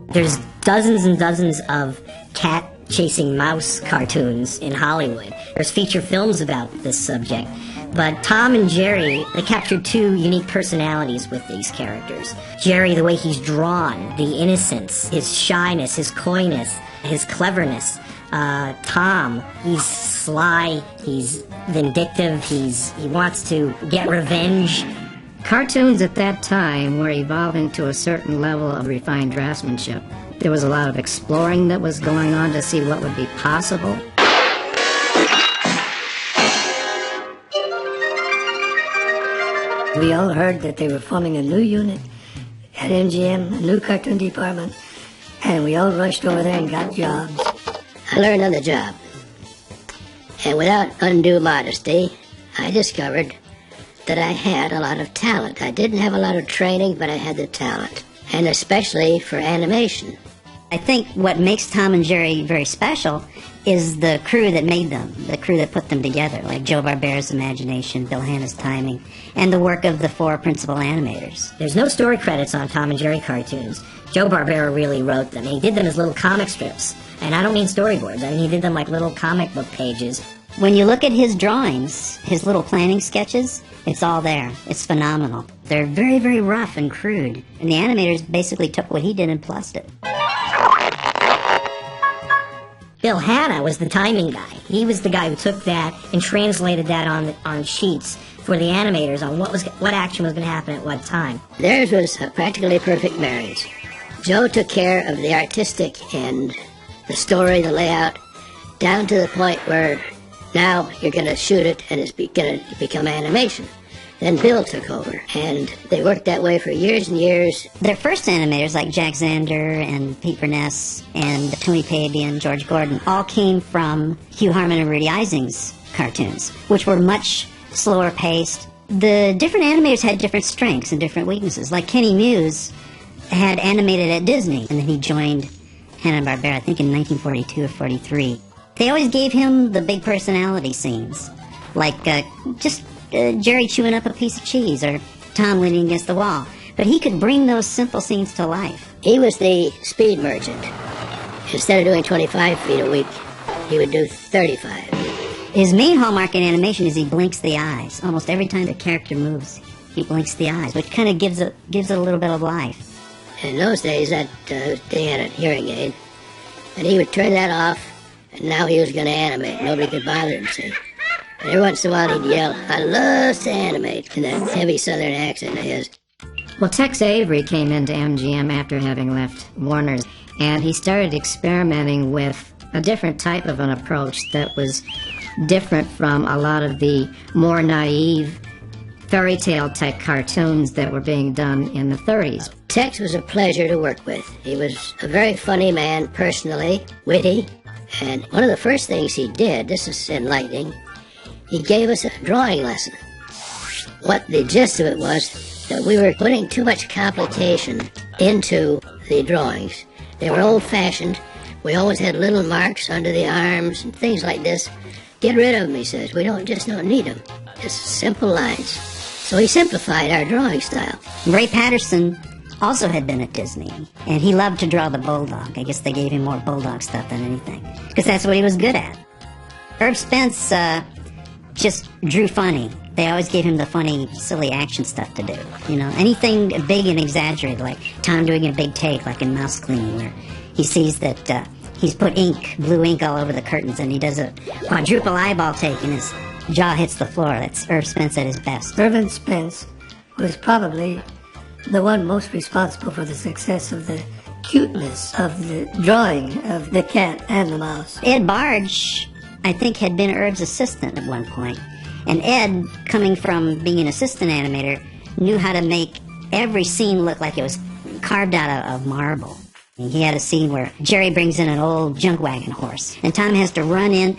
There's dozens and dozens of cat chasing mouse cartoons in Hollywood. There's feature films about this subject. But Tom and Jerry, they captured two unique personalities with these characters. Jerry, the way he's drawn, the innocence, his shyness, his coyness, his cleverness. Tom, he's sly, he's vindictive, he wants to get revenge. Cartoons at that time were evolving to a certain level of refined draftsmanship. There was a lot of exploring that was going on to see what would be possible. We all heard that they were forming a new unit at MGM, a new cartoon department, and we all rushed over there and got jobs. I learned on the job. And without undue modesty, I discovered that I had a lot of talent. I didn't have a lot of training, but I had the talent, and especially for animation. I think what makes Tom and Jerry very special is the crew that made them, the crew that put them together, like Joe Barbera's imagination, Bill Hanna's timing, and the work of the four principal animators. There's no story credits on Tom and Jerry cartoons. Joe Barbera really wrote them. He did them as little comic strips. And I don't mean storyboards. I mean, he did them like little comic book pages. When you look at his drawings, his little planning sketches, it's all there. It's phenomenal. They're very, very rough and crude. And the animators basically took what he did and plussed it. Bill Hanna was the timing guy. He was the guy who took that and translated that on sheets for the animators on what action was going to happen at what time. Theirs was a practically perfect marriage. Joe took care of the artistic end, the story, the layout, down to the point where now you're going to shoot it and it's going to become animation. Then Bill took over, and they worked that way for years and years. Their first animators, like Jack Zander and Pete Burness and Tony Paby and George Gordon, all came from Hugh Harman and Rudy Ising's cartoons, which were much slower paced. The different animators had different strengths and different weaknesses. Like Kenny Muse had animated at Disney, and then he joined Hanna-Barbera, I think in 1942 or 43. They always gave him the big personality scenes, like just Jerry chewing up a piece of cheese or Tom leaning against the wall. But he could bring those simple scenes to life. He was the speed merchant. Instead of doing 25 feet a week, he would do 35. His main hallmark in animation is he blinks the eyes. Almost every time the character moves, he blinks the eyes, which kind of gives it a little bit of life. In those days, they had a hearing aid, and he would turn that off, and now he was going to animate. Nobody could bother him, see. And every once in a while he'd yell, "I love to animate," in that heavy southern accent of his. Well, Tex Avery came into MGM after having left Warner's, and he started experimenting with a different type of an approach that was different from a lot of the more naive fairy tale type cartoons that were being done in the 30s. Tex was a pleasure to work with. He was a very funny man personally, witty, and one of the first things he did, this is enlightening, he gave us a drawing lesson. What the gist of it was that we were putting too much complication into the drawings. They were old-fashioned. We always had little marks under the arms and things like this. Get rid of them, he says. We don't need them. Just simple lines. So he simplified our drawing style. Ray Patterson also had been at Disney, and he loved to draw the bulldog. I guess they gave him more bulldog stuff than anything, because that's what he was good at. Herb Spence just drew funny. They always gave him the funny, silly action stuff to do. You know, anything big and exaggerated, like Tom doing a big take, like in Mouse Cleaning, where he sees that he's put blue ink all over the curtains, and he does a quadruple eyeball take, and his jaw hits the floor. That's Herb Spence at his best. Irvin Spence was probably the one most responsible for the success of the cuteness of the drawing of the cat and the mouse. Ed Barge, I think, had been Herb's assistant at one point. And Ed, coming from being an assistant animator, knew how to make every scene look like it was carved out of marble. He had a scene where Jerry brings in an old junk wagon horse, and Tom has to run in